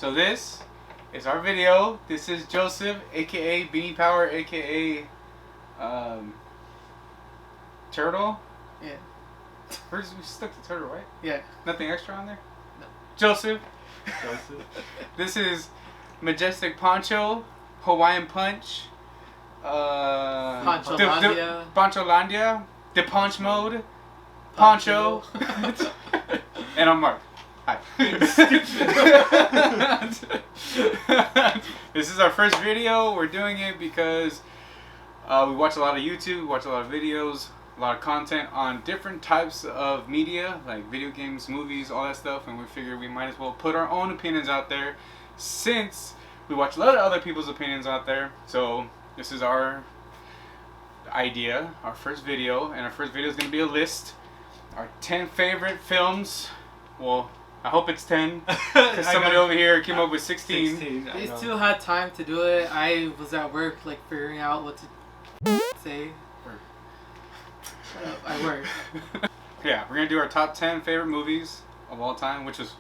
So this is our video. This is Joseph, aka Bean Power, aka Turtle. Yeah. We stuck to Turtle, right? Yeah. Nothing extra on there? No. Joseph. This is Majestic Pancho, Hawaiian Punch. Pancholandia. Pancholandia. The Punch Mode. Pancho. And I'm Mark. Hi. This is our first video. We're doing it because we watch a lot of YouTube, we watch a lot of videos, a lot of content on different types of media, like video games, movies, all that stuff, and we figured we might as well put our own opinions out there since we watch a lot of other people's opinions out there. So this is our idea, our first video, and our first video is going to be a list. Our 10 favorite films. Well, I hope it's 10, because somebody over here came up with 16. These two had time to do it. I was at work, like, figuring out what to say. Shut up, I work. Yeah, we're going to do our top 10 favorite movies of all time, which was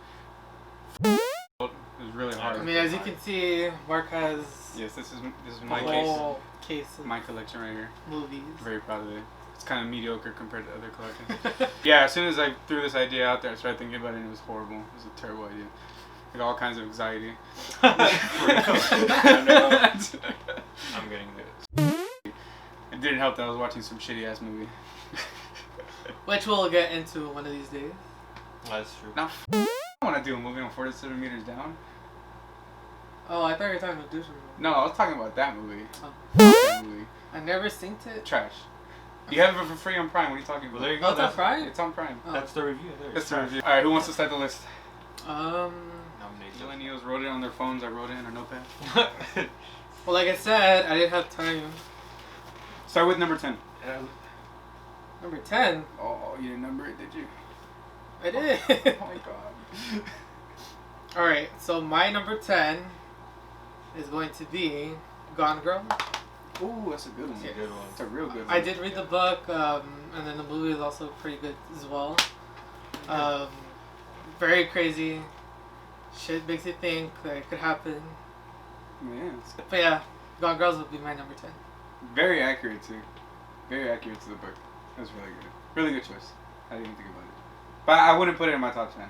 really hard. I mean, as you can see, Mark has yes, this is my whole case of my collection right here. Movies. I'm very proud of it. It's kind of mediocre compared to other collections. Yeah, as soon as I threw this idea out there, I started thinking about it, and it was horrible. It was a terrible idea. I got all kinds of anxiety. I'm getting this. It didn't help that I was watching some shitty ass movie. Which we'll get into one of these days. That's true. No, I want to do a movie on 47 meters down. Oh, I thought you were talking about Douche. No, I was talking about that movie. Oh. That movie. I never synced it. Trash. You have it for free on Prime. What are you talking about? Well, there you Oh, go. it's on Prime? It's on Prime. Oh. That's the review. There. That's the review. All right, who wants to start the list? Nominations. Millennials wrote it on their phones. I wrote it in a notepad. Well, like I said, I didn't have time. Start with number 10. Number 10? Oh, you didn't number it, did you? I did. Oh my god. Alright, so my number 10 is going to be Gone Girl. Ooh, that's a good one. That's a good one. It's a real good one. I did read the book, and then the movie is also pretty good as well. Very crazy. Shit makes you think that it could happen. Yeah. But yeah, Gone Girls would be my number 10. Very accurate too. Very accurate to the book. That was really good. Really good choice. I didn't even think about it. But I wouldn't put it in my top 10.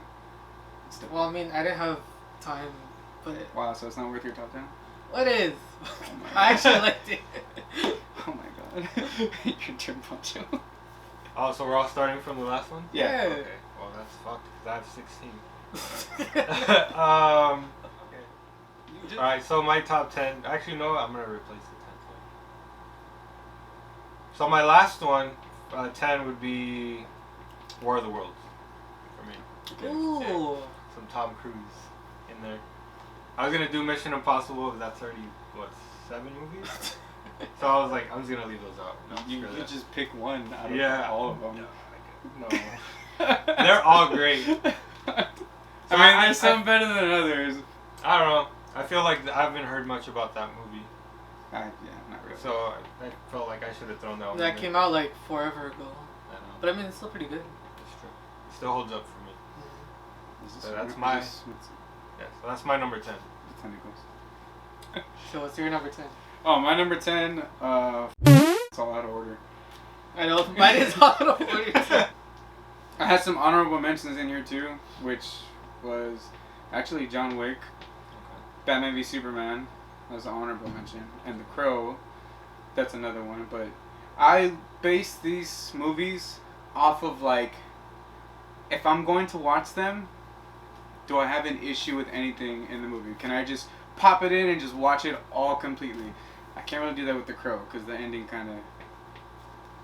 Well, I mean, I didn't have time, but Wow, so it's not worth your top 10? well, it is. Oh my I actually liked it. Oh my god. Your turn, Pancho. Oh, so we're all starting from the last one? Yeah. Okay. Well, that's fucked, because I have 16. Okay. Alright, so my top 10. Actually, no, I'm going to replace the 10th one. So my last one, 10, would be War of the Worlds for me. Okay. Ooh. Yeah. Some Tom Cruise in there. I was going to do Mission Impossible, but that's already, 7 movies? So I was like, I'm just going to leave those out. No, You just pick one out of all of them. No. They're all great. I mean, there's some better than others. I don't know. I feel like I haven't heard much about that movie. Yeah, not really. So I felt like I should have thrown that one. That came out like forever ago. I know. But I mean, it's still pretty good. It's true. It still holds up for me. So that's my. Yeah, Yeah, so that's my number 10. So what's your number 10? Oh, my number 10, it's all out of order. I know, mine is all out of order too. I had some honorable mentions in here too, which was actually John Wick, Batman v Superman, was an honorable mention, and The Crow, that's another one. But I base these movies off of, like, if I'm going to watch them, do I have an issue with anything in the movie? Can I just pop it in and just watch it all completely? I can't really do that with The Crow because the ending kind of,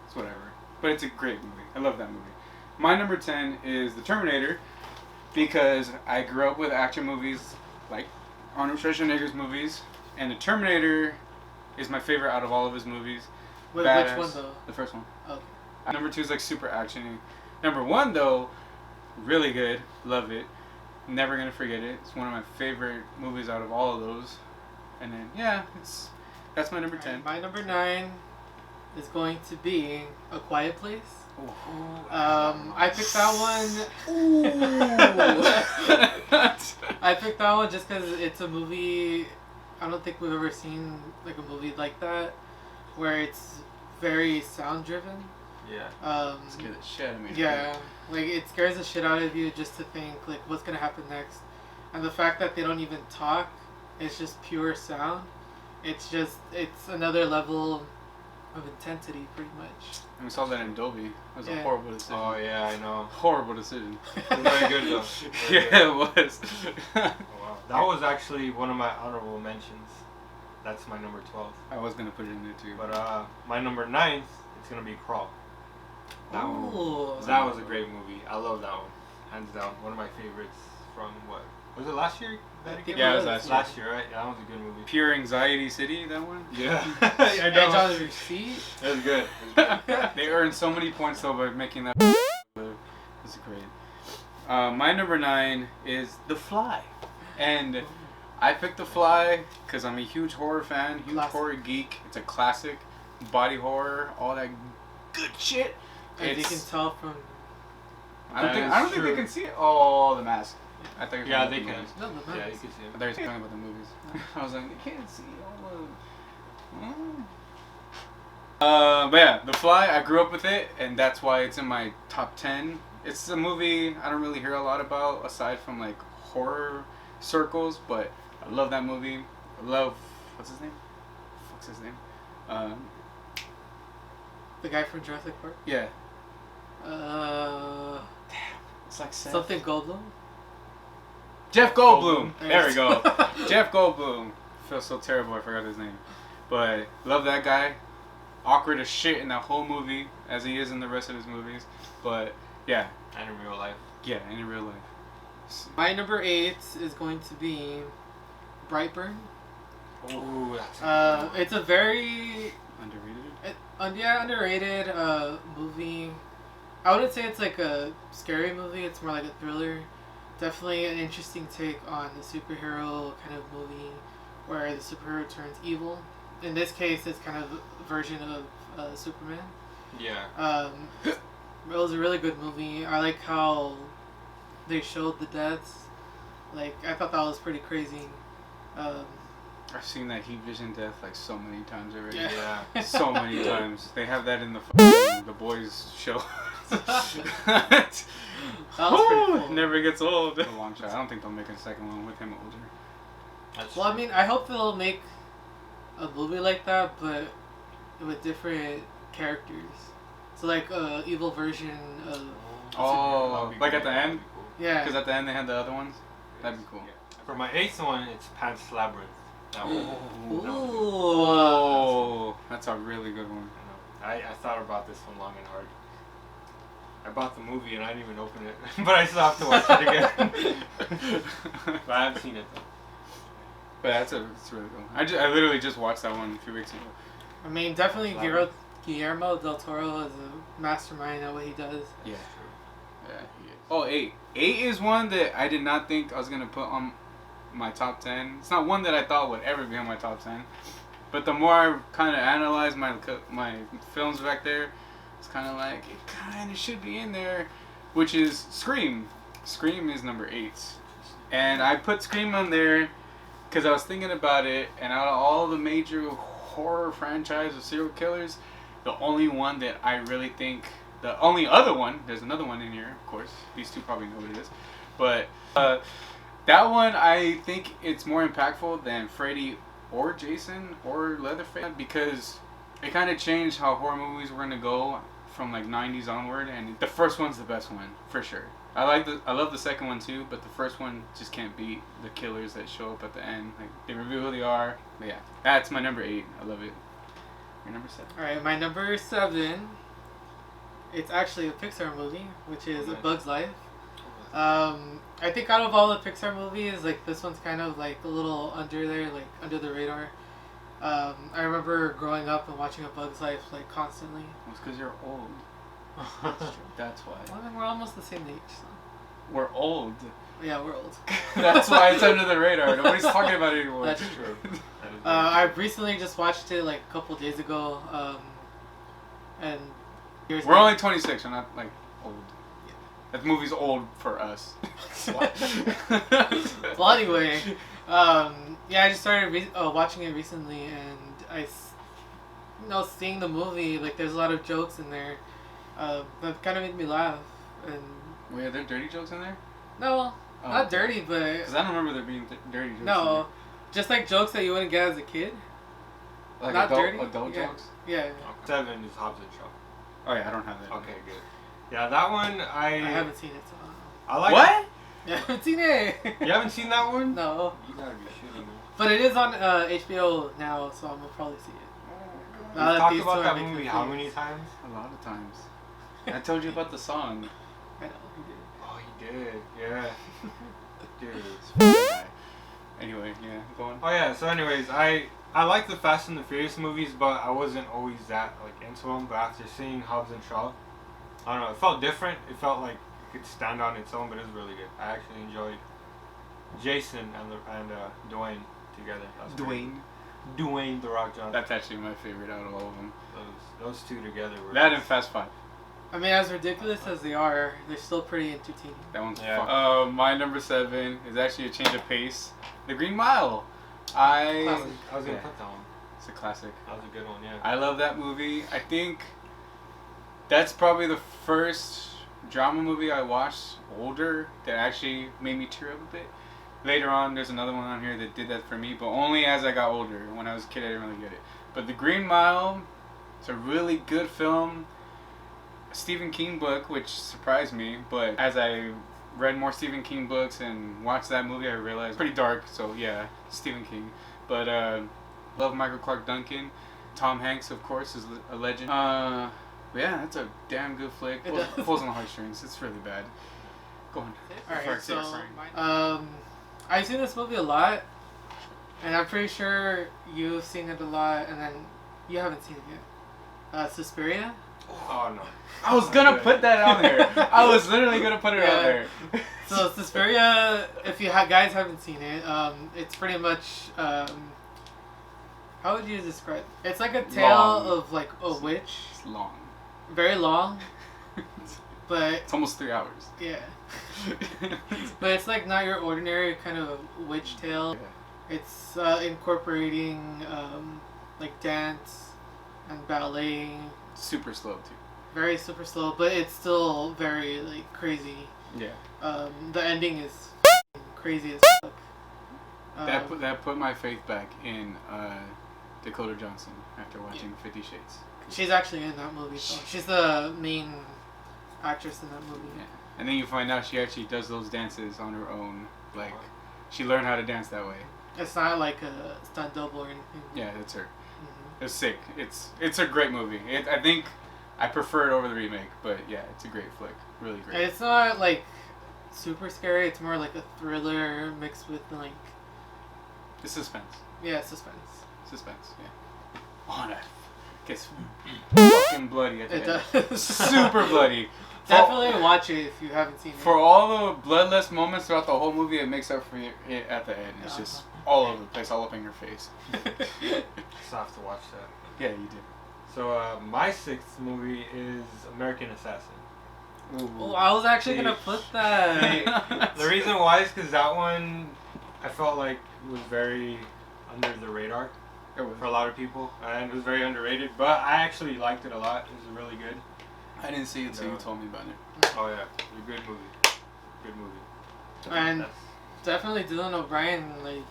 it's whatever. But it's a great movie. I love that movie. My number 10 is The Terminator, because I grew up with action movies like Arnold Schwarzenegger's movies, and The Terminator is my favorite out of all of his movies. Which one though? The first one. Okay. Number 2 is like super actiony. Number 1 though, really good, love it. Never gonna forget it. It's one of my favorite movies out of all of those. And then yeah, that's my number 10. My number 9 is going to be A Quiet Place. I picked that one. I picked that one just because it's a movie. I don't think we've ever seen like a movie like that, where it's very sound driven. Yeah. Scare the shit out of me. Yeah, like it scares the shit out of you just to think like what's gonna happen next, and the fact that they don't even talk, it's just pure sound. It's another level of intensity, pretty much. And we saw that in Dolby. It was a Yeah. horrible decision. Oh yeah, I know. Horrible decision. It was very good though. Very good. Yeah, it was. Oh, wow. That was actually one of my honorable mentions. That's my number 12. I was gonna put it in there too. But my number 9th, it's gonna be Crawl. That Ooh. That was a great movie. I love that one. Hands down. One of my favorites from what? Was it last year? That it came Yeah, out? it was last year. Last year, right? Yeah, that was a good movie. Pure Anxiety City, that one? Yeah. I Edge know. on your seat. It was good. It was good. They earned so many points though by making that. It's great. My number 9 is The Fly, and I picked The Fly because I'm a huge horror fan, huge Classic. horror geek. It's a classic, body horror, all that good shit. As you can It's, tell from I don't That think is they true. can see it. Oh, the mask. I thought you were Yeah, talking they about can. the movies. no, the Yeah, you mask. can see I it. thought you were talking about the movies. I was like, they can't see all of. But yeah, The Fly. I grew up with it, and that's why it's in my top 10. It's a movie I don't really hear a lot about aside from like horror circles, but I love that movie. I love what's his name? What's his name? The guy from Jurassic Park. Yeah, Uh, it's like Seth. something Goldblum. Jeff Goldblum. Goldblum. There we go. Jeff Goldblum. I feel so terrible. I forgot his name, but love that guy. Awkward as shit in that whole movie, as he is in the rest of his movies. But yeah, And in real life. yeah, in real life. My number 8 is going to be Brightburn. Ooh, that's It's a very Underrated. underrated movie. I wouldn't say it's like a scary movie. It's more like a thriller. Definitely an interesting take on the superhero kind of movie, where the superhero turns evil. In this case, it's kind of a version of Superman. Yeah. It was a really good movie. I like how they showed the deaths. Like, I thought that was pretty crazy. I've seen that heat vision death like so many times already. Yeah. So many times. They have that in the Boys show. That was pretty Woo! cool. Never gets old. A long shot. I don't think they'll make a second one with him older. That's Well, I mean, I hope they'll make a movie like that, but with different characters. So, like, a evil version of... Oh, like at the end? Yeah. Because at the end they had the other ones? That'd be cool. For my 8th one, it's Pan's Labyrinth. That one. Ooh. Oh, that's a really good one. I thought about this one long and hard. I bought the movie and I didn't even open it, but I still have to watch it again. But I haven't seen it though. But it's really good. I literally just watched that one a few weeks ago. I mean, definitely Labyrinth. Guillermo del Toro is a mastermind at what he does. Yeah. Yeah, he is. Oh, 8. 8 is one that I did not think I was going to put on my top 10. It's not one that I thought would ever be on my top 10. But the more I kind of analyze my films back there, it's kind of like, it kind of should be in there, which is Scream. Scream is number 8. And I put Scream on there because I was thinking about it, and out of all the major horror franchise of serial killers, the only one that I really think, the only other one, there's another one in here, of course, these two probably know what it is, but that one I think it's more impactful than Freddy or Jason or Leatherface, because it kind of changed how horror movies were going to go from like 90s onward, and the first one's the best one, for sure. I love the second one too, but the first one just can't beat the killers that show up at the end. Like, they reveal who they are. But yeah, that's my number 8. I love it. Your number 7. Alright, my number 7, it's actually a Pixar movie, which is A Bug's Life. I think out of all the Pixar movies, like, this one's kind of like a little under there, like under the radar. I remember growing up and watching A Bug's Life like constantly. Well, it's because you're old. That's why. Well, I mean, we're almost the same age, so. We're old. Yeah, we're old. That's why it's under the radar. Nobody's talking about it anymore. That's true. I recently just watched it like a couple days ago, and We're only 26. We're not like old. Yeah. That movie's old for us. Well, anyway, yeah, I just started watching it recently, and seeing the movie, like, there's a lot of jokes in there that kind of made me laugh. And wait, are there dirty jokes in there? No, not dirty, but because I don't remember there being dirty jokes. No, just like jokes that you wouldn't get as a kid. Like not dirty adult jokes. Yeah. 7 is Hobbs and Shaw. Oh yeah, I don't have that. Okay, good. Yeah, that one I haven't seen it. So I like. What? Yeah, I haven't seen it. You haven't seen that one? No. You gotta be shitting me. But it is on HBO now, so I'm gonna probably see it. We talked about that movie how many times? A lot of times. I told you about the song. I know, you did. Oh, you did. Yeah. Dude. Anyway, yeah, go on. Oh yeah. So, anyways, I like the Fast and the Furious movies, but I wasn't always that like into them. But after seeing Hobbs and Shaw, I don't know. It felt different. It felt like it could stand on its own, but it was really good. I actually enjoyed Jason and Dwayne together. Dwayne The Rock Johnson. That's actually my favorite out of all of them. Those two together were. That and Fast 5. I mean, as ridiculous as they are, they're still pretty entertaining. That one's fun. My number 7 is actually a change of pace. The Green Mile. I was gonna put that one. It's a classic. That was a good one, yeah. I love that movie. I think that's probably the first drama movie I watched older that actually made me tear up a bit. Later on, there's another one on here that did that for me, but only as I got older. When I was a kid, I didn't really get it. But The Green Mile, it's a really good film. A Stephen King book, which surprised me, but as I read more Stephen King books and watched that movie, I realized it's pretty dark, so yeah, Stephen King. But love Michael Clark Duncan. Tom Hanks, of course, is a legend. Yeah, that's a damn good flick. Pulls on the heartstrings. It's really bad. Go on. Alright, so I've seen this movie a lot, and I'm pretty sure you've seen it a lot, and then you haven't seen it yet. Suspiria? Oh no. I was gonna put that on there. I was literally gonna put it on there. So Suspiria, if you guys haven't seen it, it's pretty much how would you describe it? It's like a tale of like a witch. It's long. Very long. But it's almost 3 hours. Yeah. But it's like not your ordinary kind of witch tale. Yeah. It's incorporating like dance and ballet. Super slow too. Very super slow, but it's still very like crazy. Yeah. The ending is crazy as fuck. That put my faith back in Dakota Johnson after watching 50 Shades. She's actually in that movie. So she's the main actress in that movie. Yeah. And then you find out she actually does those dances on her own. Like, she learned how to dance that way. It's not like a stunt double or anything. Yeah, that's her. It's sick. It's a great movie. I think I prefer it over the remake, but yeah, it's a great flick. Really great. And it's not like super scary. It's more like a thriller mixed with like. It's suspense. Yeah, suspense. Suspense. Yeah. Oh, that gets fucking bloody at the end. Super bloody. Definitely watch it if you haven't seen it. For all the bloodless moments throughout the whole movie, it makes up for it at the end. It's just all over the place, all up in your face. So I have to watch that. Yeah, you did. So my 6th movie is American Assassin. Ooh, I was actually gonna put that. The reason why is because that one, I felt like was very under the radar for a lot of people, and it was very underrated. But I actually liked it a lot. It was really good. I didn't see it until you told me about it. Oh yeah, it's a good movie. Good movie. And definitely Dylan O'Brien, like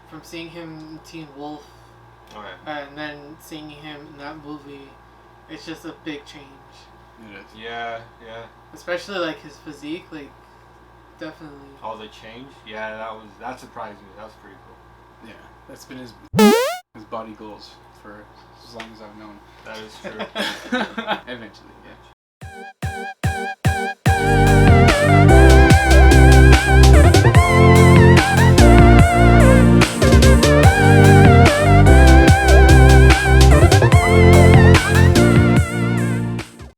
from seeing him in Teen Wolf, and then seeing him in that movie, it's just a big change. It is. Yeah, yeah. Especially like his physique, like definitely. Oh, the change? Yeah, that surprised me. That was pretty cool. Yeah, that's been his body goals for as long as I've known. That is true. Eventually, yeah.